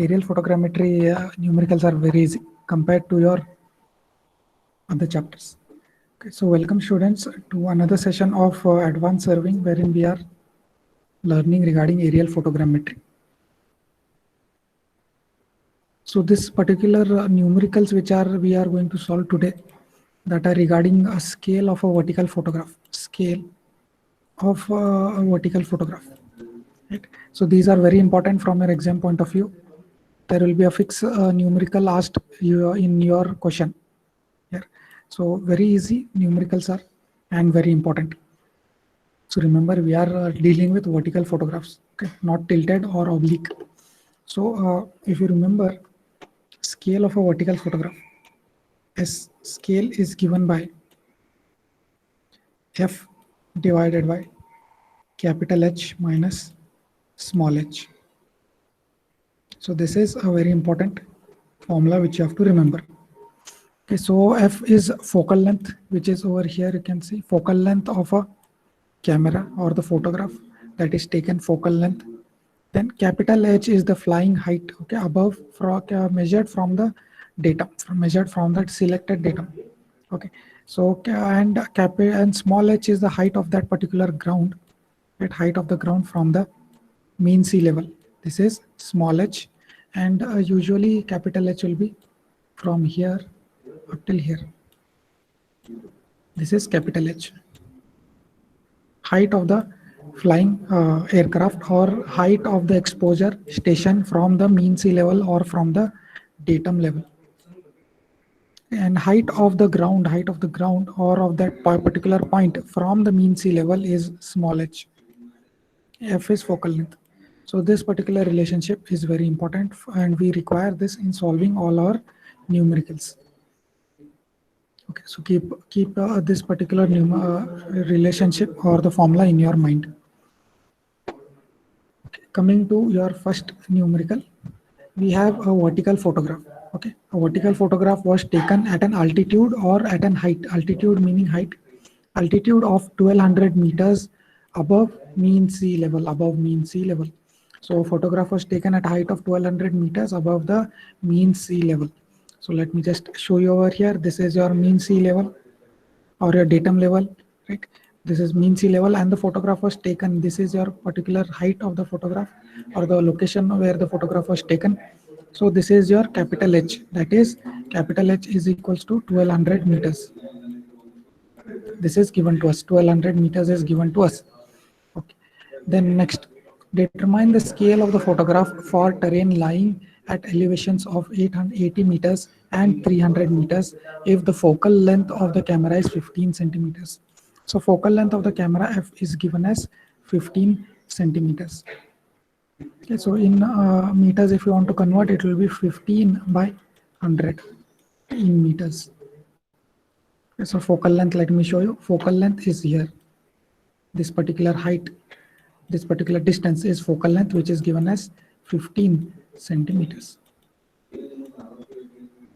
aerial photogrammetry numericals are very easy compared to your other chapters. Okay, so welcome students to another session of advanced surveying, wherein we are learning regarding aerial photogrammetry. So this particular numericals which we are going to solve today, that are regarding a scale of a vertical photograph, scale of a vertical photograph. Right? So these are very important from your exam point of view. There will be a fixed numerical asked in your question here. So very easy numericals are and very important. So remember, we are dealing with vertical photographs, okay, not tilted or oblique. So if you remember, scale of a vertical photograph, scale is given by f divided by capital H minus small h. So this is a very important formula which you have to remember. Okay, so f is focal length, which is over here. You can see focal length of a camera or the photograph that is taken, focal length. Then capital H is the flying height, okay, above measured from the datum, measured from that selected datum. Okay, so and small h is the height of that particular ground, right, height of the ground from the mean sea level. This is small h, and usually capital H will be from here up till here. This is capital H, height of the flying aircraft or height of the exposure station from the mean sea level or from the datum level. And height of the ground or of that particular point from the mean sea level is small h. F is focal length. So this particular relationship is very important, and we require this in solving all our numericals. Okay, so keep this particular relationship or the formula in your mind. Okay, coming to your first numerical, we have a vertical photograph. Okay, a vertical photograph was taken at an altitude or at an height. Altitude meaning height. Altitude of 1200 meters above mean sea level. Above mean sea level. So photograph was taken at a height of 1200 meters above the mean sea level. So let me just show you over here. This is your mean sea level or your datum level, right? This is mean sea level, and the photograph was taken. This is your particular height of the photograph or the location where the photograph was taken. So this is your capital H. That is capital H is equals to 1200 meters. This is given to us. 1200 meters is given to us. Okay. Then next, determine the scale of the photograph for terrain lying at elevations of 880 meters and 300 meters if the focal length of the camera is 15 centimeters. So focal length of the camera f is given as 15 centimeters. Okay, so in meters, if you want to convert, it will be 15 by 100 in meters. Okay, so focal length, let me show you. Focal length is here. This particular height, this particular distance is focal length, which is given as 15 centimeters.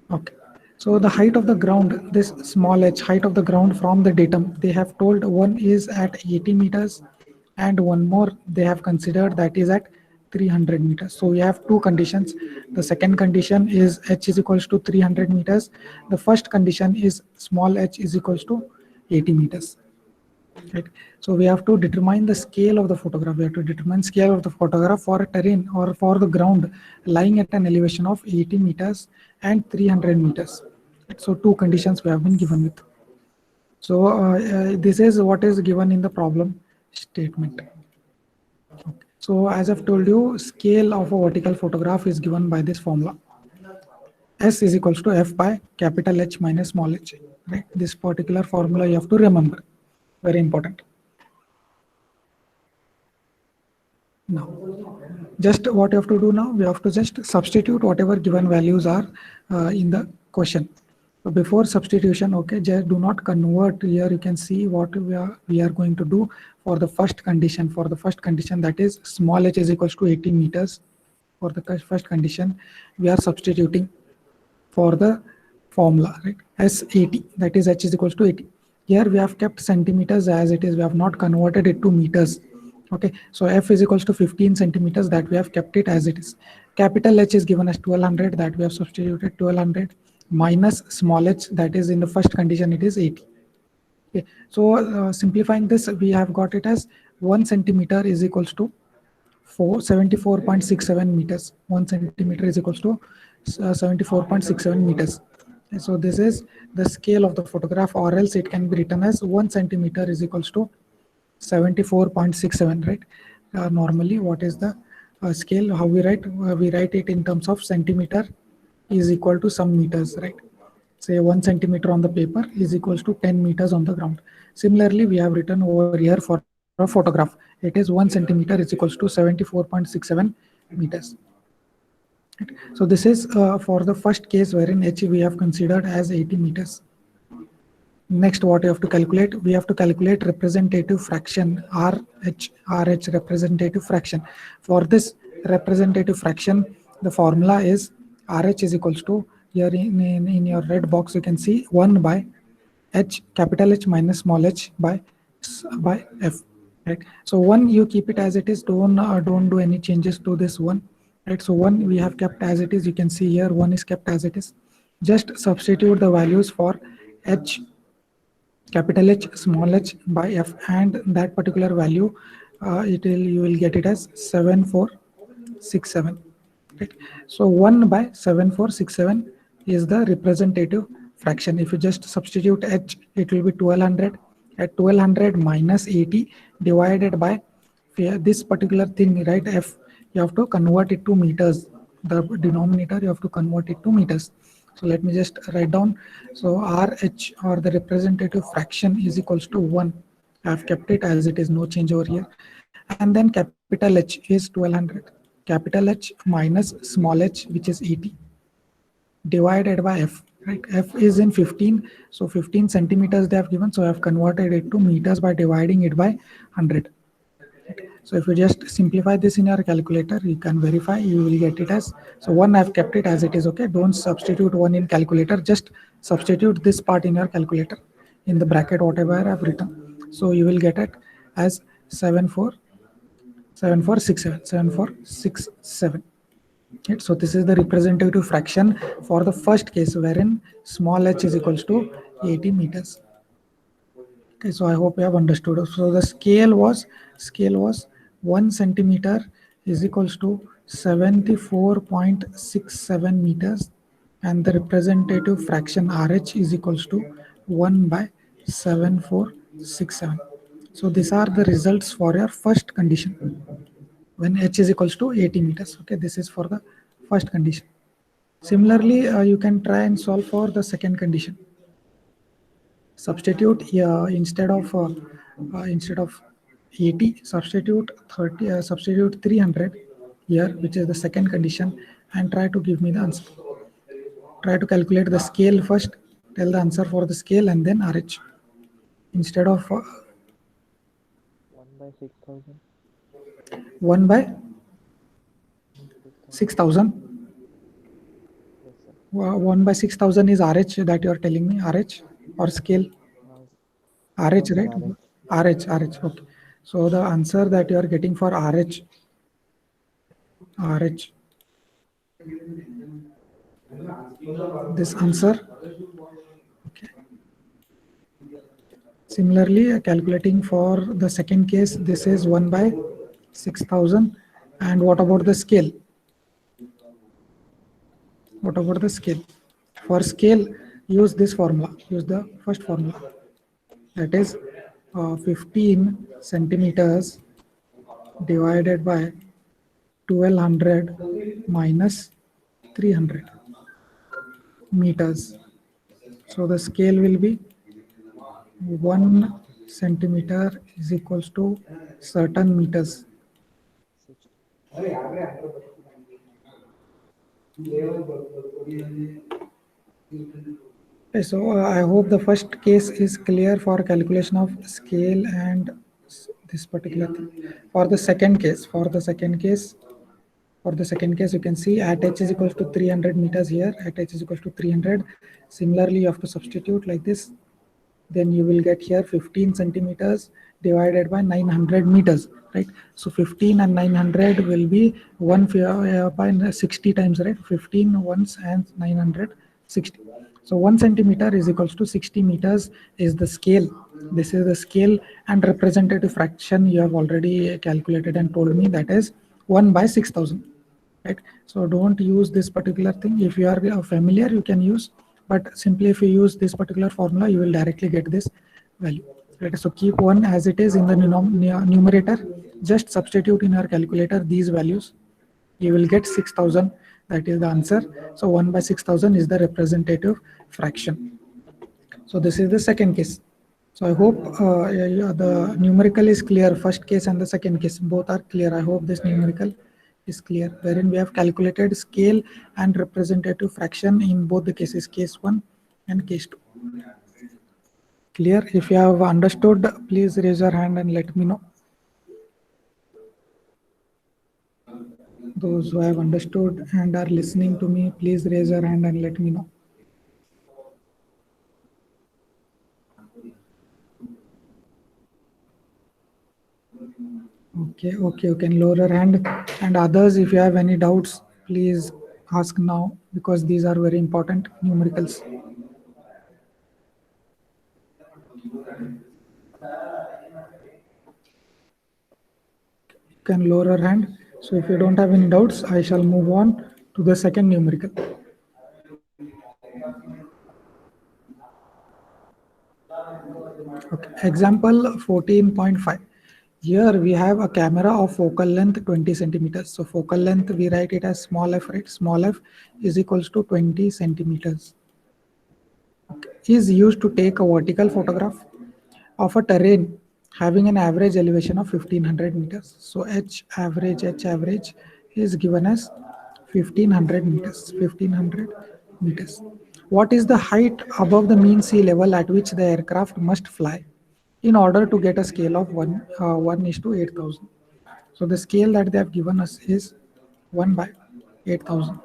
Okay, so the height of the ground, this small h, height of the ground from the datum, they have told one is at 80 meters and one more they have considered that is at 300 meters. So we have two conditions. The second condition is h is equals to 300 meters. The first condition is small h is equals to 80 meters. Right. So we have to determine the scale of the photograph. We have to determine scale of the photograph for a terrain or for the ground lying at an elevation of 80 meters and 300 meters. So two conditions we have been given with. So this is what is given in the problem statement. Okay. So as I've told you, scale of a vertical photograph is given by this formula. S is equals to F by capital H minus small h. Right. This particular formula you have to remember. Very important. Now, just what you have to do now, we have to just substitute whatever given values are in the question. So before substitution, okay, just do not convert. Here you can see what we are going to do for the first condition. For the first condition, that is small h is equals to 80 meters. For the first condition, we are substituting for the formula, right? S80, that is h is equals to 80. Here we have kept centimeters as it is. We have not converted it to meters. Okay, so f is equals to 15 centimeters, that we have kept it as it is. Capital H is given as 1200, that we have substituted 1200, minus small h, that is in the first condition it is 80. Okay, so simplifying this, we have got it as 1 centimeter is equals to 74.67 meters. 1 centimeter is equals to 74.67 meters. And so this is the scale of the photograph, or else it can be written as 1 centimeter is equals to 74.67, right? Normally, what is the scale? How we write? We write it in terms of centimeter is equal to some meters, right? Say 1 centimeter on the paper is equals to 10 meters on the ground. Similarly, we have written over here for a photograph, it is 1 centimeter is equals to 74.67 meters. Right. So this is for the first case wherein h we have considered as 80 meters. Next, what you have to calculate? We have to calculate representative fraction, RH representative fraction. For this representative fraction, the formula is RH is equals to, here in your red box you can see 1 by H, capital H minus small h by F. Right. So 1 you keep it as it is, don't do any changes to this 1. Right. So 1 we have kept as it is. You can see here 1 is kept as it is. Just substitute the values for H, capital H, small h by f, and that particular value you will get it as 7467. Right. So 1 by 7467 is the representative fraction. If you just substitute h, it will be 1200. At 1200 minus 80 divided by this particular thing, right, f, you have to convert it to meters. The denominator you have to convert it to meters. So let me just write down. So RH, or the representative fraction, is equals to 1. I have kept it as it is, no change over here. And then capital H is 1200. Capital H minus small h, which is 80, divided by f. Right, f is in 15. So 15 centimeters they have given. So I have converted it to meters by dividing it by 100. So if you just simplify this in your calculator, you can verify, you will get it as, so 1 I've kept it as it is. Okay, don't substitute 1 in calculator, just substitute this part in your calculator in the bracket whatever I've written. So you will get it as 7467. Right, so this is the representative fraction for the first case wherein small h is equals to 80 meters. Okay, so I hope you have understood. So the scale was 1 centimeter is equals to 74.67 meters, and the representative fraction RH is equals to 1 by 7467. So these are the results for your first condition when h is equals to 80 meters. Okay, this is for the first condition. Similarly, you can try and solve for the second condition. Substitute instead of 80, substitute 30, substitute 300 here, which is the second condition, and try to give me the answer. Try to calculate the scale first, tell the answer for the scale, and then RH. Instead of 1 by 6000. 1 by 6000. Yes, sir. 1 by 6000 is RH that you are telling me, RH or scale? RH, No, sir, right? RH. RH. Okay. So the answer that you are getting for RH, this answer. Okay. Similarly, calculating for the second case, this is 1 by 6000. And what about the scale? What about the scale? For scale, use this formula. Use the first formula. That is 15 centimeters divided by 1200 minus 300 meters. So the scale will be 1 centimeter is equals to certain meters. 60. Okay, so I hope the first case is clear for calculation of scale and this particular thing. For the second case, you can see at h is equals to 300 meters here. At h is equals to 300. Similarly, you have to substitute like this. then you will get here 15 centimeters divided by 900 meters, right? So 15 and 900 will be by 60 times, right? 15 once and 900, 60. So 1 centimeter is equals to 60 meters is the scale. This is the scale, and representative fraction you have already calculated and told me, that is 1 by 6,000. Right? So don't use this particular thing. If you are familiar, you can use, but simply if you use this particular formula, you will directly get this value. Right? So keep 1 as it is in the numerator. Just substitute in your calculator these values. You will get 6,000. That is the answer. So 1 by 6,000 is the representative fraction. So this is the second case. So I hope the numerical is clear. First case and the second case, both are clear. I hope this numerical is clear, wherein we have calculated scale and representative fraction in both the cases, case 1 and case 2. Clear? If you have understood, please raise your hand and let me know. Those who have understood and are listening to me, please raise your hand and let me know. Okay, you can lower your hand. And others, if you have any doubts, please ask now, because these are very important numericals. You can lower your hand. So if you don't have any doubts, I shall move on to the second numerical. Okay. Example 14.5. Here we have a camera of focal length 20 centimeters. So focal length, we write it as small f, right? Small f is equals to 20 centimeters. Okay. Is used to take a vertical photograph of a terrain having an average elevation of 1500 meters. So H average is given as 1500 meters. 1500 meters. What is the height above the mean sea level at which the aircraft must fly in order to get a scale of 1 is to 8,000? So the scale that they have given us is 1 by 8,000.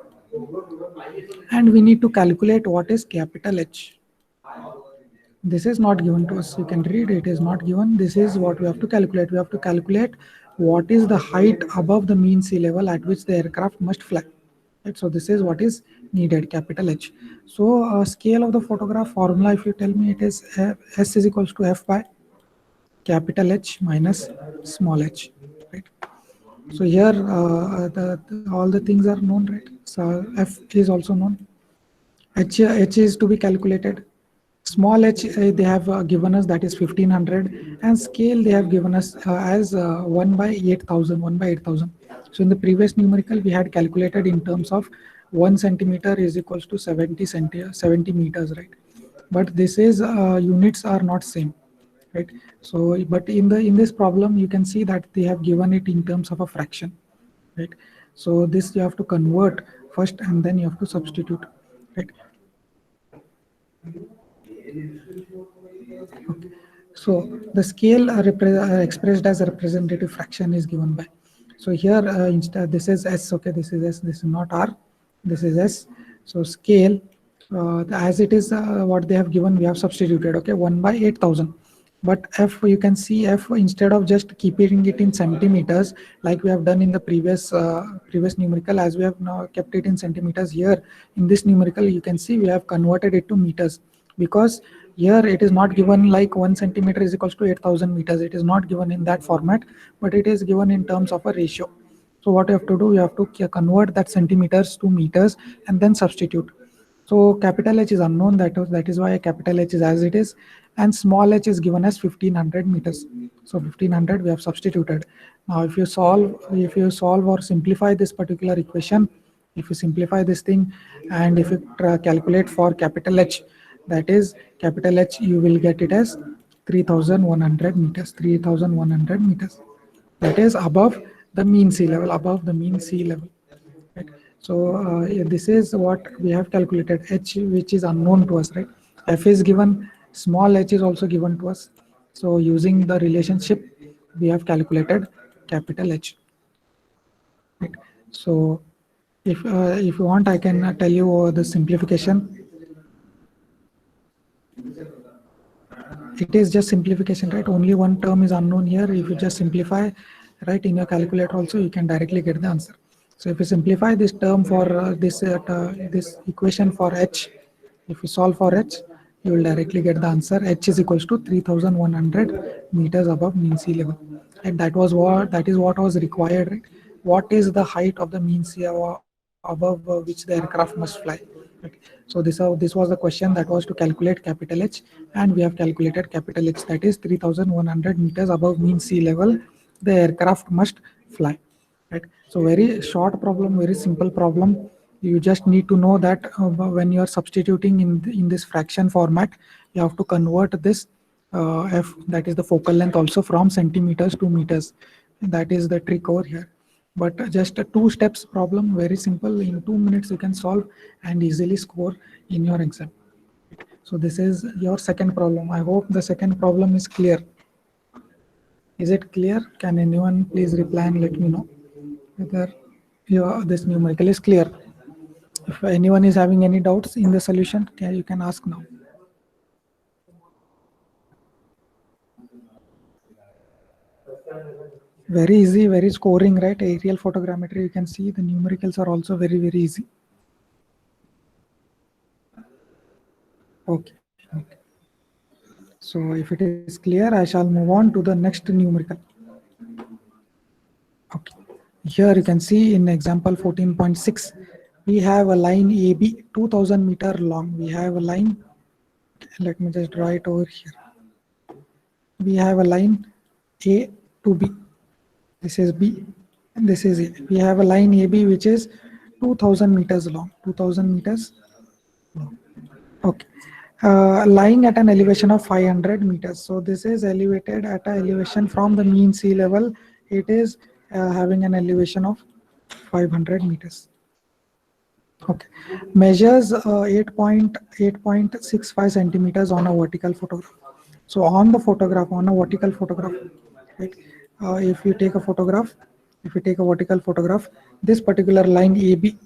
And we need to calculate what is capital H. This is not given to us. You can read, it is not given. This is what we have to calculate. We have to calculate what is the height above the mean sea level at which the aircraft must fly. Right? So this is what is needed, capital H. So scale of the photograph formula, if you tell me, it is S is equals to F by capital H minus small h. Right? So here all the things are known, right? So F is also known. H is to be calculated. Small h they have given us, that is 1500, and scale they have given us as 1 by 8,000. 1 by 8,000. So in the previous numerical we had calculated in terms of 1 centimeter is equals to 70 meters, right? But this is units are not same, right? So but in this problem you can see that they have given it in terms of a fraction, right? So this you have to convert first and then you have to substitute, right? Okay. So the scale expressed as a representative fraction is given by. So here instead this is S. Okay, this is S. This is not R. This is S. So scale as it is what they have given, we have substituted. Okay, 1 by 8,000. But F, you can see F, instead of just keeping it in centimeters like we have done in the previous numerical, as we have now kept it in centimeters, here in this numerical you can see we have converted it to meters, because here it is not given like 1 centimeter is equals to 8,000 meters. It is not given in that format, but it is given in terms of a ratio. So what you have to do, you have to convert that centimeters to meters and then substitute. So capital H is unknown, that is why capital H is as it is, and small h is given as 1500 meters. So 1500 we have substituted. Now if you solve or simplify this particular equation, if you simplify this thing and if you calculate for capital H, that is capital H, you will get it as 3100 meters. 3100 meters. That is above the mean sea level. Above the mean sea level. Right? So this is what we have calculated, H, which is unknown to us, right? F is given, small h is also given to us. So using the relationship, we have calculated capital H. Right? So if you want, I can tell you the simplification. it is just simplification, right? Only one term is unknown here. If you just simplify, right, in your calculator also, you can directly get the answer. So if you simplify this term for this equation for h, if you solve for h, you will directly get the answer. H is equals to 3,100 meters above mean sea level, and that is what was required, right? What is the height of the mean sea above which the aircraft must fly? Right. So this was the question that was to calculate capital H, and we have calculated capital H, that is 3,100 meters above mean sea level the aircraft must fly. Right. So very short problem, very simple problem. You just need to know that when you are substituting in this fraction format, you have to convert this f, that is the focal length, also from centimeters to meters. That is the trick over here. But just a 2 steps problem, very simple. In 2 minutes you can solve and easily score in your exam. So this is your second problem. I hope the second problem is clear. Is it clear? Can anyone please reply and let me know whether this numerical is clear? If anyone is having any doubts in the solution, you can ask now. Very easy, very scoring, right? Aerial photogrammetry, you can see the numericals are also very, very easy. Okay. So if it is clear, I shall move on to the next numerical. Okay. Here you can see in example 14.6, we have a line AB 2000 meter long. We have a line, let me just draw it over here. We have a line A to B. This is B and this is A. We have a line AB which is 2000 meters long. 2000 meters long. Okay. Lying at an elevation of 500 meters. So this is elevated at an elevation from the mean sea level. It is having an elevation of 500 meters. Okay. Measures 8.65 centimeters on a vertical photograph. So on the photograph, on a vertical photograph, right? If you take a photograph, if you take a vertical photograph, this particular line AB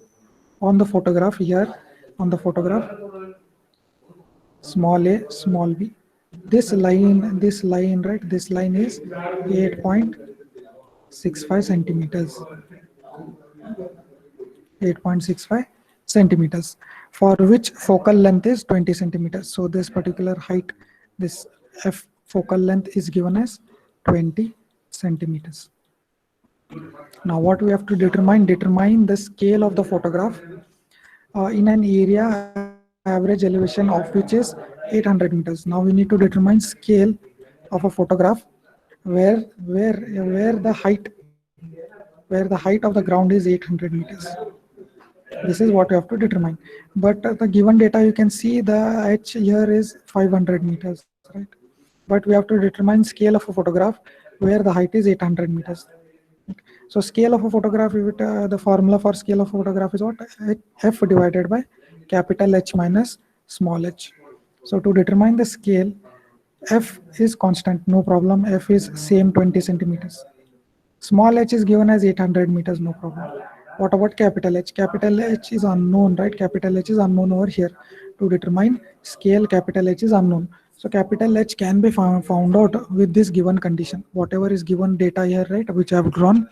on the photograph here, on the photograph, small a, small b, this line, right, this line is 8.65 centimeters. 8.65 centimeters, for which focal length is 20 centimeters. So this particular height, this f focal length is given as 20 centimeters. Now what we have to determine the scale of the photograph in an area average elevation of which is 800 meters. Now we need to determine scale of a photograph where the height of the ground is 800 meters. This is what you have to determine. But the given data, you can see the h here is 500 meters, right? But we have to determine scale of a photograph where the height is 800 meters. So scale of a photograph, the formula for scale of a photograph is what? F divided by capital H minus small h. So to determine the scale, F is constant, no problem. F is same 20 centimeters. Small h is given as 800 meters, no problem. What about capital H? Capital H is unknown, right? Capital H is unknown over here. To determine scale, capital H is unknown. So capital H can be found out with this given condition. Whatever is given data here, right, which I have drawn,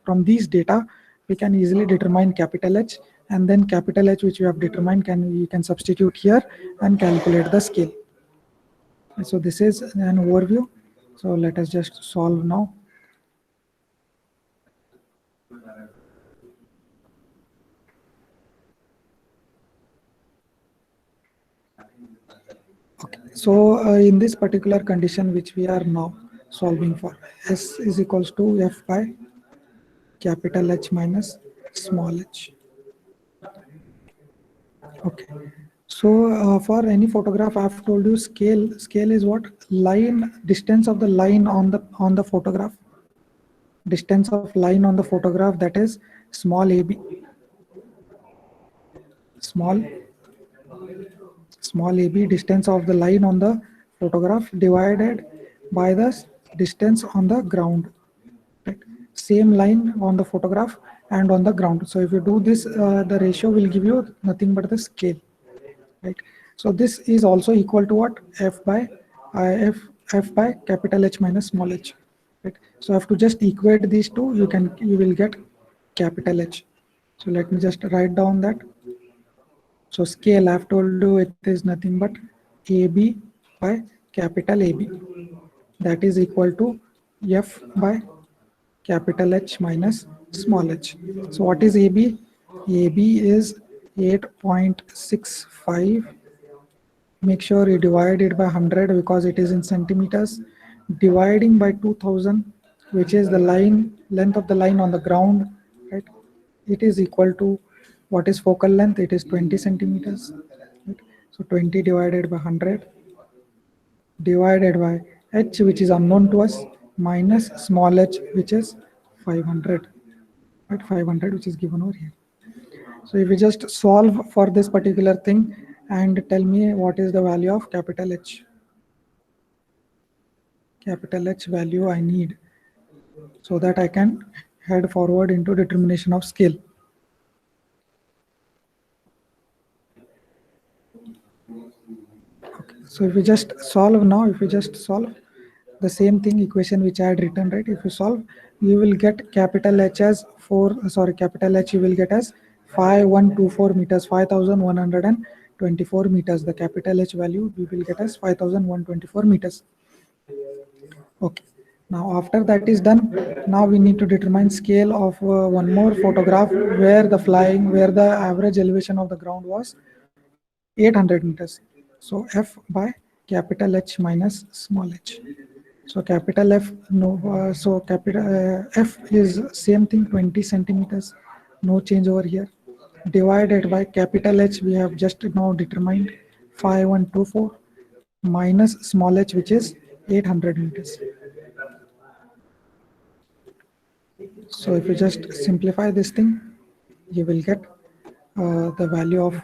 from these data, we can easily determine capital H, and then capital H which we have determined, we can substitute here and calculate the scale. So this is an overview. So let us just solve now. Okay. So in this particular condition which we are now solving for, S is equals to F by capital H minus small h. Okay. So for any photograph, I have told you scale is what? Line, distance of the line on the photograph. Distance of line on the photograph, that is small ab. Small ab, distance of the line on the photograph divided by the distance on the ground. Right? Same line on the photograph and on the ground. So if you do this, the ratio will give you nothing but the scale. Right? So this is also equal to what? F by F f by capital H minus small h, right? So I have to just equate these two, you will get capital H. So let me just write down that. So scale, I have told you it is nothing but AB by capital AB, that is equal to F by capital H minus small h. So what is AB? AB is 8.65. Make sure you divide it by 100 because it is in centimeters. Dividing by 2000, which is the line length of the line on the ground, right? It is equal to what is focal length? It is 20 centimeters. Right? So 20 divided by 100 divided by h, which is unknown to us, minus small h, which is 500, right? 500, which is given over here. So if we just solve for this particular thing and tell me what is the value of capital H. Capital H value I need so that I can head forward into determination of scale. Okay. So if we just solve now, if we just solve the same thing equation which I had written, right? If you solve, you will get capital H as capital H you will get as 5124 meters, 5124 meters. The capital H value we will get as 5124 meters. Okay. Now after that is done, now we need to determine scale of one more photograph where the average elevation of the ground was 800 meters. So F by capital H minus small h. So capital F, no, so capital F is same thing, 20 centimeters, no change over here. Divided by capital H, we have just now determined 5124 minus small h, which is 800 meters. So if you just simplify this thing, you will get the value of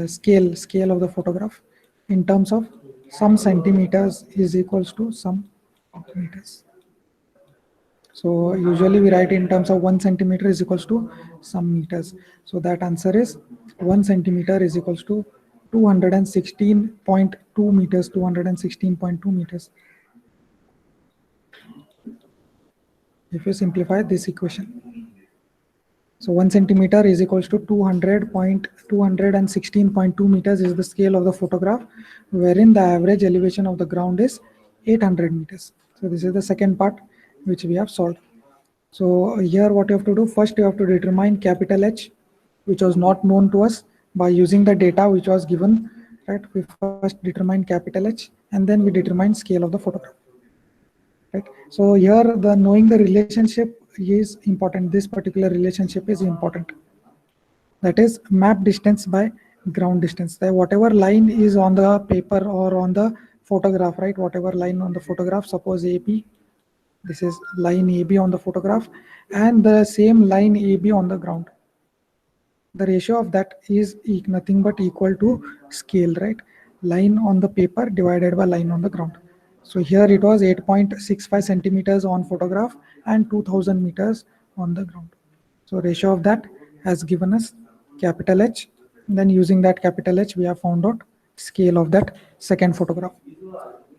scale of the photograph in terms of some centimeters is equals to some meters. So usually we write in terms of 1 centimeter is equals to some meters. So that answer is 1 centimeter is equals to 216.2 meters. 216.2 meters. If you simplify this equation. So 1 centimeter is equals to 216.2 meters is the scale of the photograph, wherein the average elevation of the ground is 800 meters. So this is the second part which we have solved. So here what you have to do, first you have to determine capital H, which was not known to us, by using the data which was given, right? We first determine capital H and then we determine scale of the photograph. Right. So here the knowing the relationship is important. This particular relationship is important. That is map distance by ground distance. That whatever line is on the paper or on the photograph, right? Whatever line on the photograph, suppose AB, this is line AB on the photograph, and the same line AB on the ground. The ratio of that is nothing but equal to scale, right? Line on the paper divided by line on the ground. So here it was 8.65 centimeters on photograph and 2000 meters on the ground. So ratio of that has given us capital H. Then using that capital H, we have found out scale of that second photograph.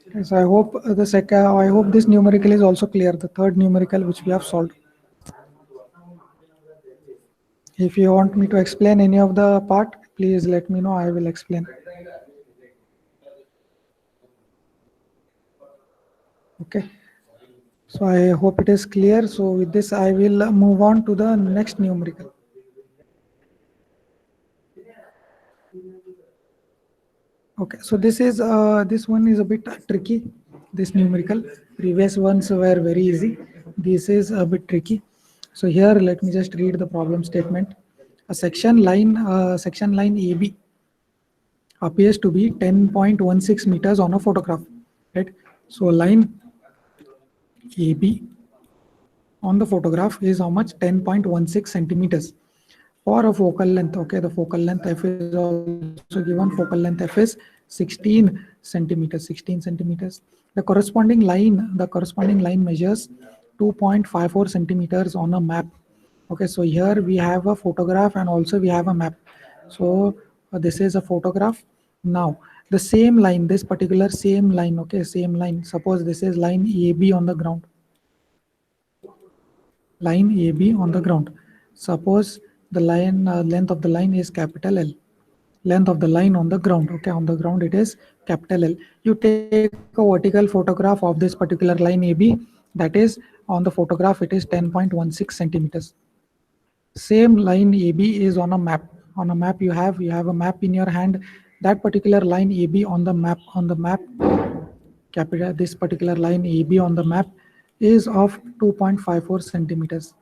Okay, so I hope I hope this numerical is also clear. The third numerical which we have solved. If you want me to explain any of the part, please let me know. I will explain. Okay. So I hope it is clear. So with this, I will move on to the next numerical. Okay. So this one is a bit tricky. This numerical. Previous ones were very easy. This is a bit tricky. So here, let me just read the problem statement. A section line AB appears to be 10.16 meters on a photograph, right? So line AB on the photograph is how much? 10.16 centimeters for a focal length. Okay, the focal length F is also given. Focal length F is 16 centimeters. 16 centimeters. The corresponding line measures 2.54 centimeters on a map. Okay, so here we have a photograph and also we have a map. So this is a photograph. Now the same line, this particular same line, okay, same line. Suppose this is line AB on the ground. Line AB on the ground. Suppose the line length of the line is capital L. Length of the line on the ground, okay, on the ground it is capital L. You take a vertical photograph of this particular line AB, that is on the photograph it is 10.16 centimeters. Same line AB is on a map. On a map you have a map in your hand. That particular line AB on the map capital, this particular line AB on the map is of 2.54 centimeters.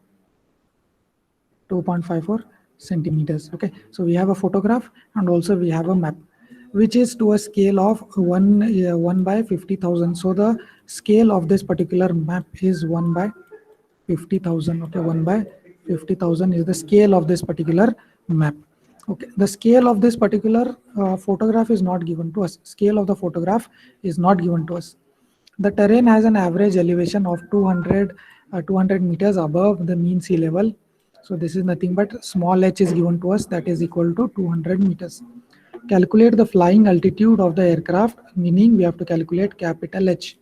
2.54 centimeters. Okay, so we have a photograph and also we have a map, which is to a scale of 1 by 50,000. So the scale of this particular map is 1 by 50,000. Okay, 1 by 50,000 is the scale of this particular map. Okay, the scale of this particular photograph is not given to us. Scale of the photograph is not given to us. The terrain has an average elevation of 200 meters above the mean sea level. So this is nothing but small h is given to us, that is equal to 200 meters. Calculate the flying altitude of the aircraft, meaning we have to calculate capital H.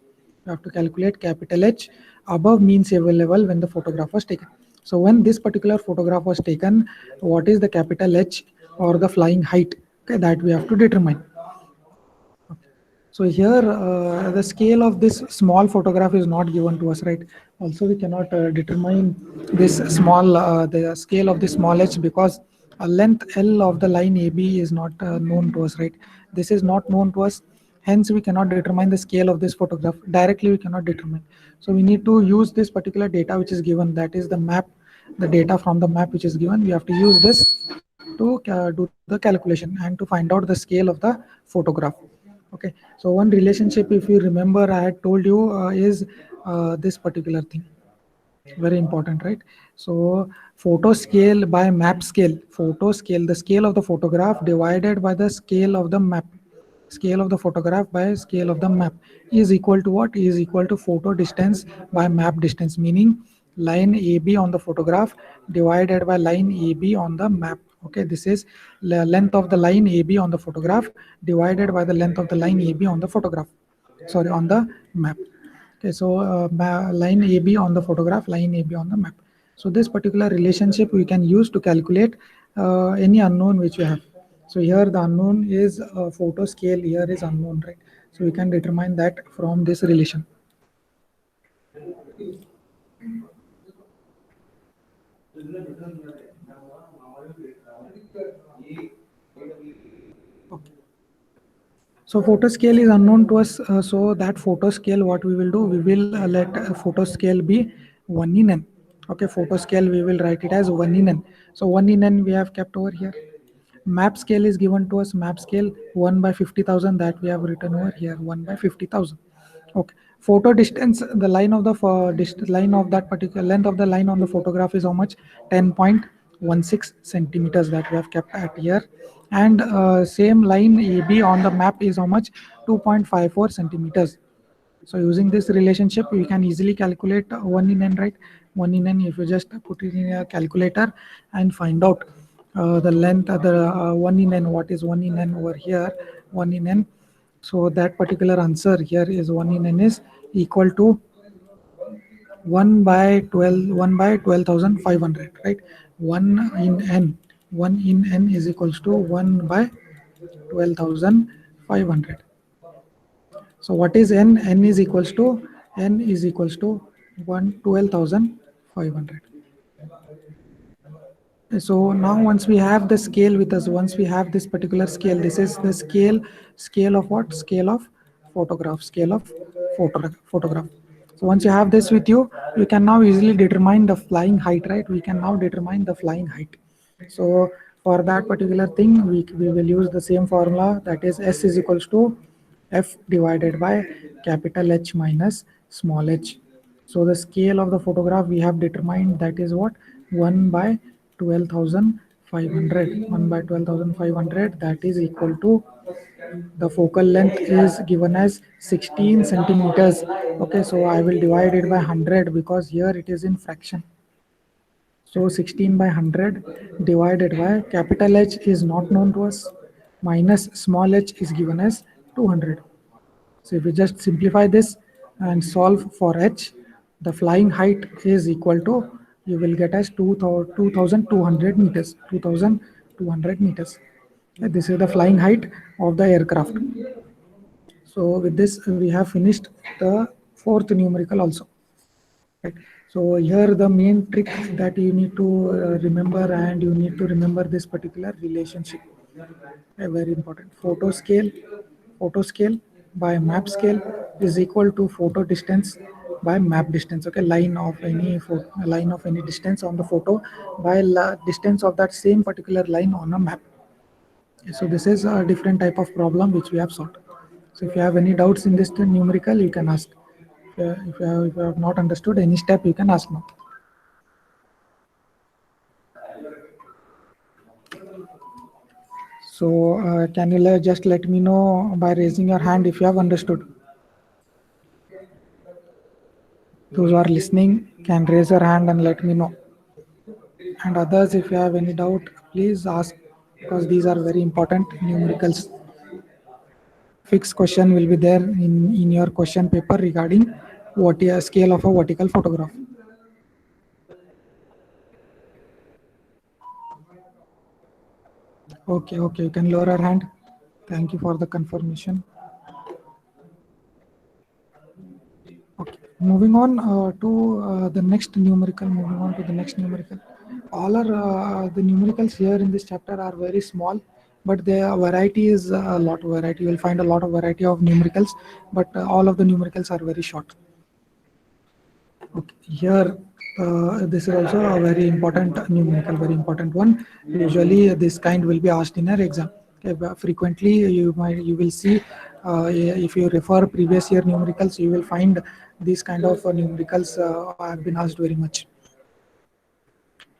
We have to calculate capital H above mean sea level when the photograph was taken. So when this particular photograph was taken, what is the capital H or the flying height? Okay, that we have to determine. So here the scale of this small photograph is not given to us, right? Also we cannot determine this the scale of this small h, because a length L of the line AB is not known to us, right? This is not known to us, hence we cannot determine the scale of this photograph. Directly we cannot determine. So we need to use this particular data which is given, that is the map, the data from the map which is given. We have to use this to do the calculation and to find out the scale of the photograph. Okay, so one relationship, if you remember, I had told you is this particular thing, very important, right? So photo scale by map scale. Photo scale, the scale of the photograph divided by the scale of the map. Scale of the photograph by scale of the map is equal to what? Is equal to photo distance by map distance, meaning line AB on the photograph divided by line AB on the map. Okay, this is the length of the line AB on the photograph divided by the length of the line AB on the photograph, sorry, on the map. Okay, so line AB on the photograph, line AB on the map. So this particular relationship we can use to calculate any unknown which we have. So here the unknown is photo scale, here is unknown, right? So we can determine that from this relation. Okay. So photo scale is unknown to us. So that photo scale, what we will do, we will let photo scale be 1 in n. Okay, photo scale we will write it as 1 in n. So 1 in n we have kept over here. Map scale is given to us. Map scale 1 by 50,000, that we have written over here, 1 by 50,000. Okay. Photo distance, the line of the line of that particular length of the line on the photograph is how much? 10.16 centimeters, that we have kept at here. And same line AB on the map is how much? 2.54 centimeters. So using this relationship, we can easily calculate 1 in n, right? 1 in n, if you just put it in a calculator and find out the length of the 1 in n, what is 1 in n over here, 1 in n. So that particular answer here is 1 in n is equal to 1 by 12,500, right? 1 in n, 1 in n is equals to 1 by 12,500. So what is n? N is equals to 12,500. So now once we have the scale with us, once we have this particular scale, this is the scale of what? Scale of photograph, scale of photograph. So once you have this with you, you can now easily determine the flying height, right? We can now determine the flying height. So for that particular thing, we will use the same formula, that is S is equals to F divided by capital H minus small h. So the scale of the photograph we have determined, that is what? 1 by 12,500. 1 by 12,500, that is equal to, the focal length is given as 16 centimeters. Okay, so I will divide it by 100 because here it is in fraction. So 16 by 100 divided by capital H is not known to us, minus small h is given as 200. So if we just simplify this and solve for h, the flying height is equal to, you will get as 2200 meters. 2200 meters. Okay, this is the flying height of the aircraft. So with this, we have finished the fourth numerical also. Right. So here the main trick that you need to remember, and you need to remember this particular relationship. Very important. Photo scale by map scale is equal to photo distance by map distance. Okay, line of any distance on the photo by distance of that same particular line on a map. So this is a different type of problem which we have solved. So if you have any doubts in this numerical, you can ask. If you have not understood any step, you can ask now. So can you just let me know by raising your hand if you have understood? Those who are listening can raise your hand and let me know. And others, if you have any doubt, please ask, because these are very important numericals. Fixed question will be there in your question paper regarding what is a scale of a vertical photograph. Okay, you can lower your hand. Thank you for the confirmation. Okay, moving on to the next numerical. Moving on to the next numerical. All are the numericals here in this chapter are very small, but the variety is a lot of variety. You will find a lot of variety of numericals, but all of the numericals are very short. Okay, here this is also a very important numerical, very important one. Usually this kind will be asked in an exam. Okay, but frequently you will see if you refer previous year numericals, you will find these kind of numericals have been asked very much.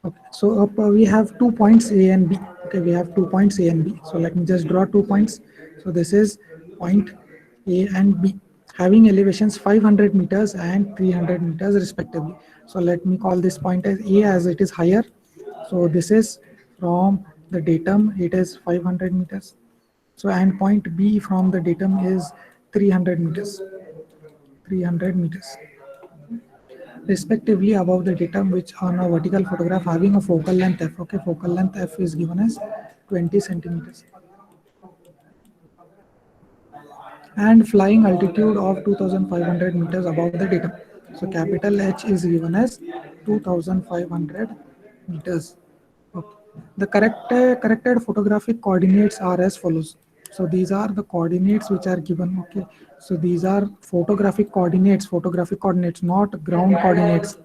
Okay, so we have 2 points A and B. Okay, we have 2 points A and B. So let me just draw 2 points. So this is point A and B, having elevations 500 meters and 300 meters respectively. So let me call this point as A, as it is higher. So this is from the datum, it is 500 meters. So and point B from the datum is 300 meters. 300 meters respectively above the datum, which on a vertical photograph having a focal length f. Okay, focal length f is given as 20 centimeters and flying altitude of 2500 meters above the datum. So capital H is given as 2500 meters. Okay. The corrected photographic coordinates are as follows. So these are the coordinates which are given. Okay, so these are photographic coordinates, not ground coordinates.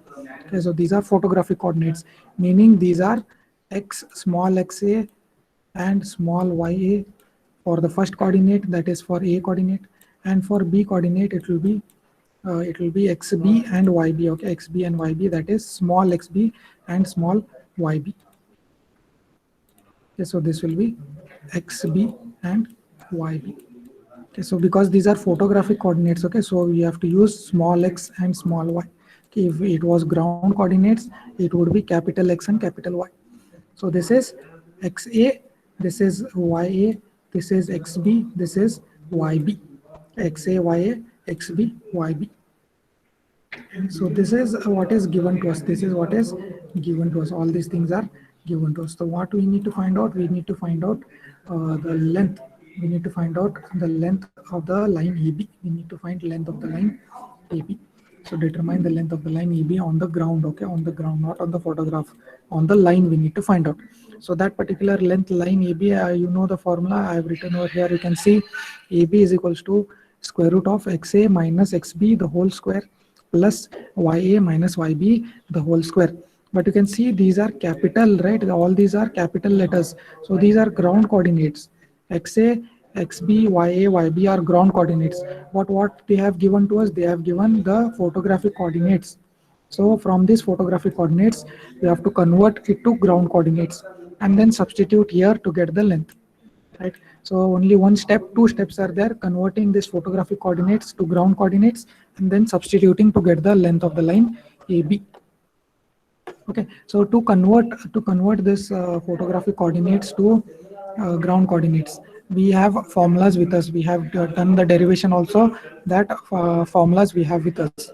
Okay, so these are photographic coordinates, meaning these are x, small xa and small ya for the first coordinate, that is for A coordinate, and for B coordinate it will be xb and yb. Okay, xb and yb, that is small xb and small yb. Okay, so this will be xb and yb. Okay, so because these are photographic coordinates, okay, so we have to use small x and small y. Okay, if it was ground coordinates, it would be capital X and capital Y. So this is xa, this is ya, this is xb, this is yb. xa, ya, xb, yb. So this is what is given to us. This is what is given to us. All these things are given to us. So what we need to find out? We need to find out the length. We need to find out the length of the line AB. We need to find length of the line AB. So determine the length of the line AB on the ground. Okay, on the ground, not on the photograph. On the line we need to find out. So that particular length line AB, you know the formula I have written over here. You can see AB is equals to square root of xa minus xb the whole square plus ya minus yb the whole square. But you can see these are capital, right? All these are capital letters. So these are ground coordinates. xa, xb, ya, yb are ground coordinates. But what they have given to us? They have given the photographic coordinates. So from these photographic coordinates, we have to convert it to ground coordinates and then substitute here to get the length. Right, so only one step, 2 steps are there: converting this photographic coordinates to ground coordinates and then substituting to get the length of the line AB. Okay, so to convert this photographic coordinates to ground coordinates, we have formulas with us. We have done the derivation also. That formulas we have with us.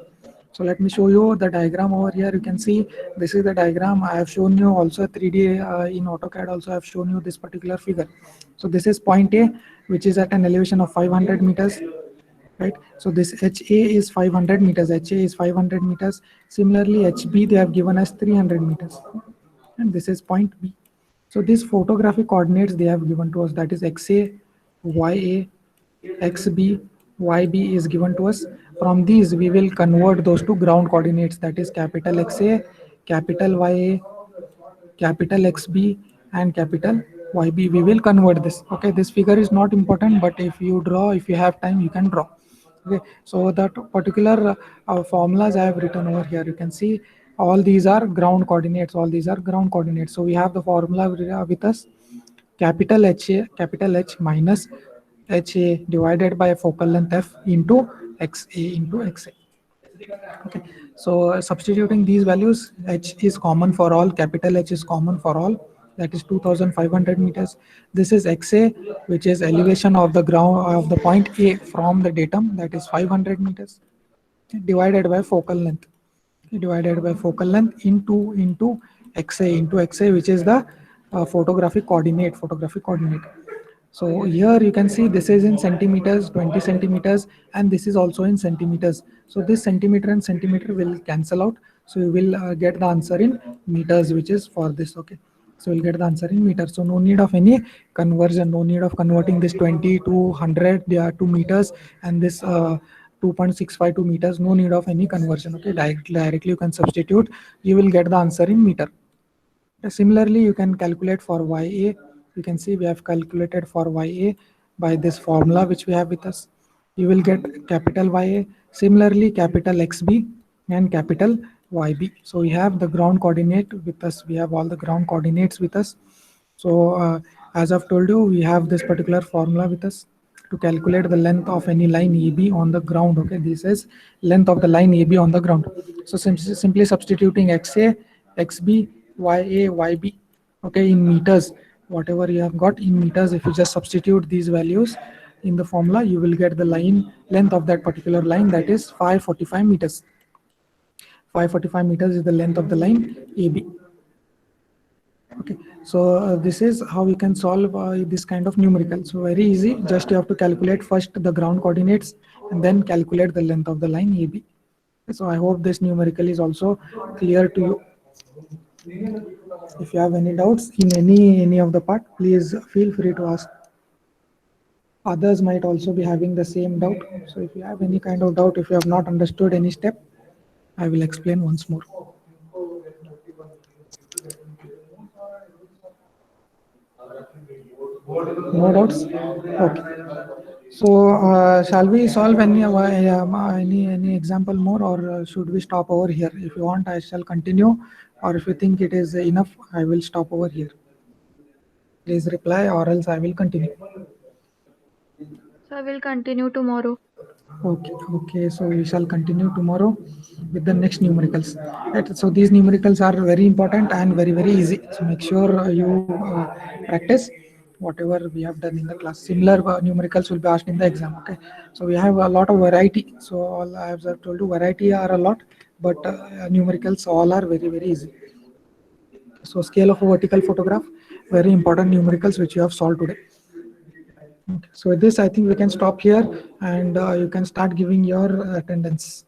So let me show you the diagram over here. You can see this is the diagram. I have shown you also 3D in AutoCAD. Also, I have shown you this particular figure. So this is point A, which is at an elevation of 500 meters, right? So this HA is 500 meters. HA is 500 meters. Similarly, HB they have given us 300 meters, and this is point B. So these photographic coordinates they have given to us, that is XA, YA, XB, YB is given to us. From these we will convert those to ground coordinates, that is capital XA, capital YA, capital XB and capital YB. We will convert this. Okay, this figure is not important, but if you draw, if you have time, you can draw. Okay, so that particular formulas I have written over here. You can see all these are ground coordinates. All these are ground coordinates. So we have the formula with us. Capital HA, capital H minus HA divided by focal length F into XA into XA. Okay, so substituting these values, H is common for all, capital H is common for all, that is 2500 meters. This is XA, which is elevation of the ground of the point A from the datum, that is 500 meters, divided by focal length, divided by focal length into XA, which is the photographic coordinate. So here you can see this is in centimeters, 20 centimeters, and this is also in centimeters. So this centimeter and centimeter will cancel out. So you will get the answer in meters, which is for this. Okay. So you'll get the answer in meters. So no need of any conversion, no need of converting this 20 to 100 to meters and this 2.65 to meters. No need of any conversion. Okay. Directly you can substitute. You will get the answer in meter. Similarly, you can calculate for YA. You can see we have calculated for YA by this formula which we have with us. You will get capital YA. Similarly, capital XB and capital YB. So we have the ground coordinate with us. We have all the ground coordinates with us. So as I've told you, we have this particular formula with us to calculate the length of any line AB on the ground. Okay, this is length of the line AB on the ground. So simply substituting XA, XB, YA, YB, okay, in meters, whatever you have got in meters, if you just substitute these values in the formula, you will get the line length of that particular line, that is 545 meters. 545 meters is the length of the line AB. Okay, so this is how you can solve this kind of numerical. So very easy, just you have to calculate first the ground coordinates and then calculate the length of the line AB. So I hope this numerical is also clear to you. If you have any doubts in any of the part, please feel free to ask. Others might also be having the same doubt. So if you have any kind of doubt, if you have not understood any step, I will explain once more. No doubts? Okay. So shall we solve any example more, or should we stop over here? If you want, I shall continue, or if you think it is enough, I will stop over here. Please reply, or else I will continue. So I will continue tomorrow. Okay, okay. So we shall continue tomorrow with the next numericals. Right. So these numericals are very important and very easy. So make sure you practice whatever we have done in the class. Similar numericals will be asked in the exam. Okay. So we have a lot of variety. So all I have told you, variety are a lot, but numericals all are very easy. So scale of a vertical photograph, very important numericals which you have solved today. Okay. So with this, I think we can stop here, and you can start giving your attendance.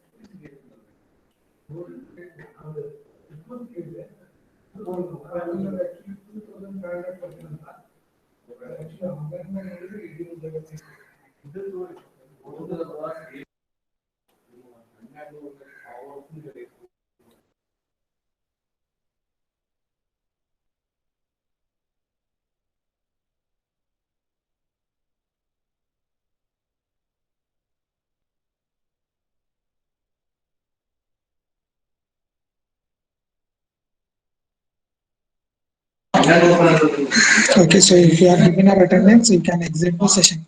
Okay, so if you have given your attendance, you can exit the session.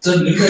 Sir ನಿಮ್ಗೆ